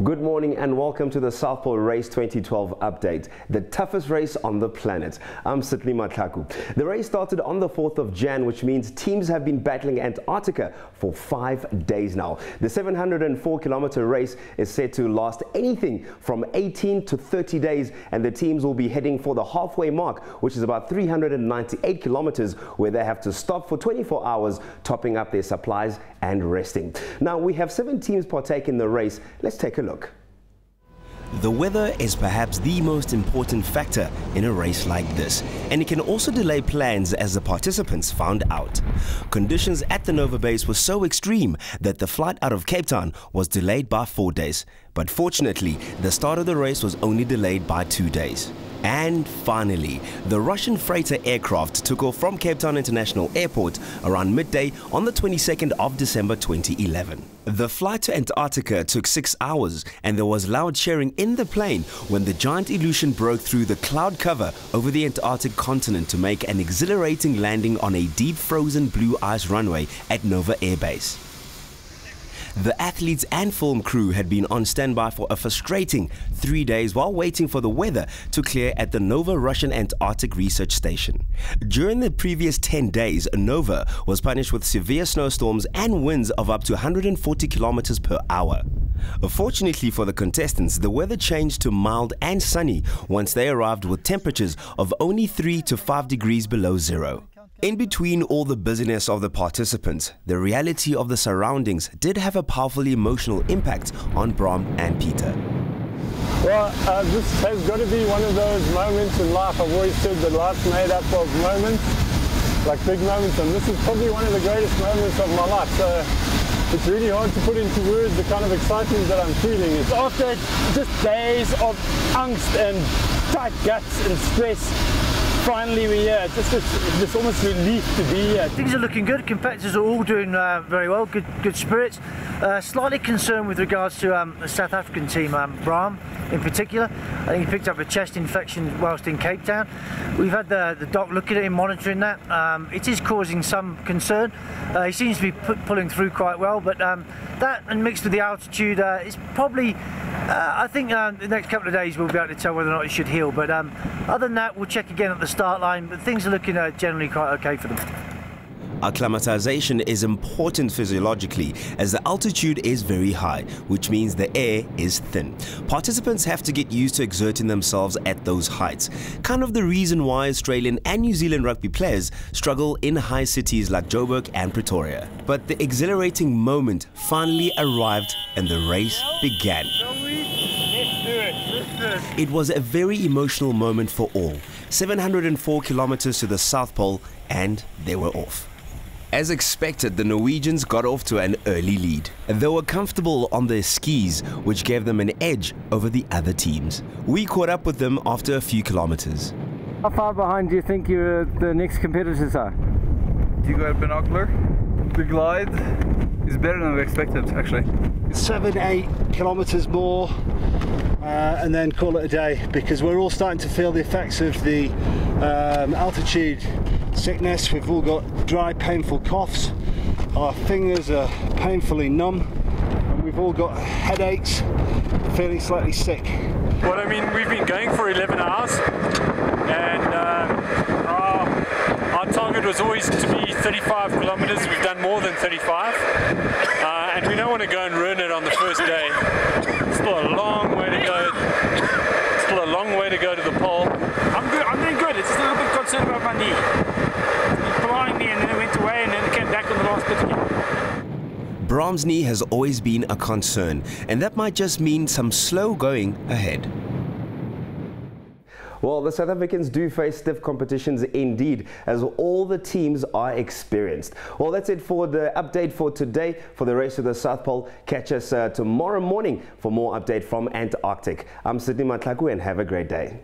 Good morning and welcome to the South Pole Race 2012 update, the toughest race on the planet. I'm Sidney Matlaku. The race started on the 4th of Jan, which means teams have been battling Antarctica for 5 days now. The 704-kilometer race is set to last anything from 18 to 30 days, and the teams will be heading for the halfway mark, which is about 398 kilometers, where they have to stop for 24 hours, topping up their supplies and resting. Now, we have 7 teams partake in the race. Let's take a look. The weather is perhaps the most important factor in a race like this, and it can also delay plans, as the participants found out. Conditions at the Nova base were so extreme that the flight out of Cape Town was delayed by 4 days. But fortunately, the start of the race was only delayed by 2 days. And finally, the Russian freighter aircraft took off from Cape Town International Airport around midday on the 22nd of December 2011. The flight to Antarctica took 6 hours, and there was loud cheering in the plane when the giant Ilyushin broke through the cloud cover over the Antarctic continent to make an exhilarating landing on a deep frozen blue ice runway at Nova Air Base. The athletes and film crew had been on standby for a frustrating 3 days while waiting for the weather to clear at the Nova Russian Antarctic Research Station. During the previous 10 days, Nova was punished with severe snowstorms and winds of up to 140 kilometers per hour. Fortunately for the contestants, the weather changed to mild and sunny once they arrived with temperatures of only 3 to 5 degrees below zero. In between all the busyness of the participants, the reality of the surroundings did have a powerful emotional impact on Bram and Peter. Well, this has got to be one of those moments in life. I've always said that life's made up of moments, like big moments, and this is probably one of the greatest moments of my life. So it's really hard to put into words the kind of excitement that I'm feeling. It's after just days of angst and tight guts and stress. Finally we're here. Just almost relief to be here. Things are looking good. Competitors are all doing very well. Good spirits. Slightly concerned with regards to the South African team, Bram in particular. I think he picked up a chest infection whilst in Cape Town. We've had the doc looking at him, monitoring that. It is causing some concern. He seems to be pulling through quite well, but that and mixed with the altitude is probably, I think the next couple of days we'll be able to tell whether or not it should heal. But other than that, we'll check again at the start line, but things are looking generally quite okay for them. Acclimatization is important physiologically, as the altitude is very high, which means the air is thin. Participants have to get used to exerting themselves at those heights. Kind of the reason why Australian and New Zealand rugby players struggle in high cities like Joburg and Pretoria. But the exhilarating moment finally arrived and the race began. It was a very emotional moment for all. 704 kilometers to the South Pole, and they were off. As expected, the Norwegians got off to an early lead. They were comfortable on their skis, which gave them an edge over the other teams. We caught up with them after a few kilometers. How far behind do you think the next competitors are? You got a binocular? The glide is better than we expected, actually. 7-8 kilometers more and then call it a day, because we're all starting to feel the effects of the altitude sickness. We've all got dry, painful coughs. Our fingers are painfully numb, and we've all got headaches, feeling slightly sick. Well, I mean, we've been going for 11 hours, and our target was always to be 35 kilometers. We've done more than 35, and we don't want to go and ruin it on the first day. Still a long way to go. Still a long way to go to the pole. I'm good. I'm doing good. It's just a little bit concerned about my knee. Blinding me, and then it went away, and then it came back on the last bit again. Bram's knee has always been a concern, and that might just mean some slow going ahead. Well, the South Africans do face stiff competitions indeed, as all the teams are experienced. Well, that's it for the update for today for the race to the South Pole. Catch us tomorrow morning for more update from Antarctic. I'm Sidney Matlaku, and have a great day.